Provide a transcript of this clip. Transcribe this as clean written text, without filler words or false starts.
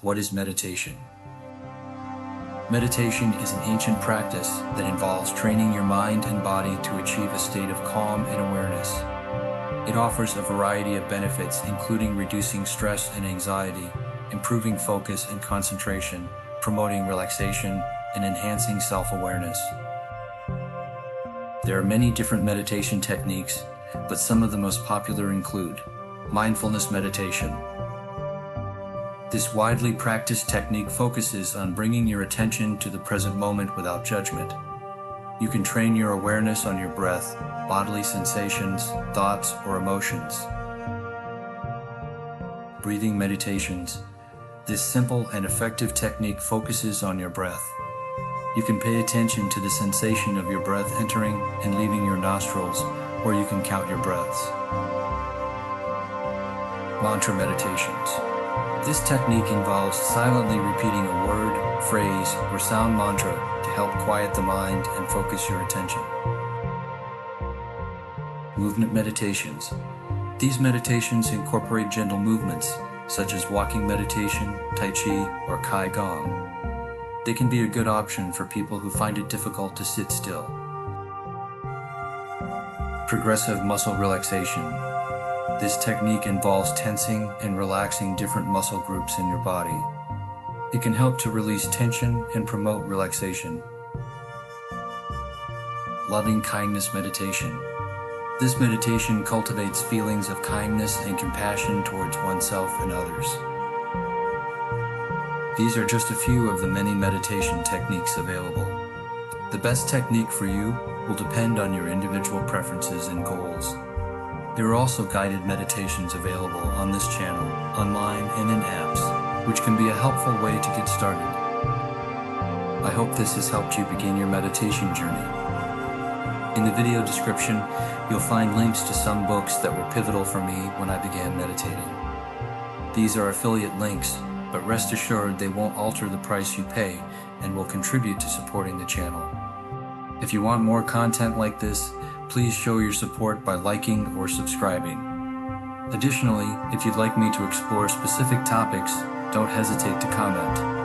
What is meditation? Meditation is an ancient practice that involves training your mind and body to achieve a state of calm and awareness. It offers a variety of benefits, including reducing stress and anxiety, improving focus and concentration, promoting relaxation, and enhancing self-awareness. There are many different meditation techniques, but some of the most popular include mindfulness meditation. This widely practiced technique focuses on bringing your attention to the present moment without judgment. You can train your awareness on your breath, bodily sensations, thoughts, or emotions. Breathing meditations. This simple and effective technique focuses on your breath. You can pay attention to the sensation of your breath entering and leaving your nostrils, or you can count your breaths. Mantra meditations. This technique involves silently repeating a word, phrase, or sound mantra to help quiet the mind and focus your attention. Movement meditations. These meditations incorporate gentle movements, such as walking meditation, Tai Chi, or Kai Gong. They can be a good option for people who find it difficult to sit still. Progressive muscle relaxation. This technique involves tensing and relaxing different muscle groups in your body. It can help to release tension and promote relaxation. Loving kindness meditation. This meditation cultivates feelings of kindness and compassion towards oneself and others. These are just a few of the many meditation techniques available. The best technique for you will depend on your individual preferences and goals. There are also guided meditations available on this channel, online and in apps, which can be a helpful way to get started. I hope this has helped you begin your meditation journey. In the video description, you'll find links to some books that were pivotal for me when I began meditating. These are affiliate links, but rest assured they won't alter the price you pay and will contribute to supporting the channel. If you want more content like this, please show your support by liking or subscribing. Additionally, if you'd like me to explore specific topics, don't hesitate to comment.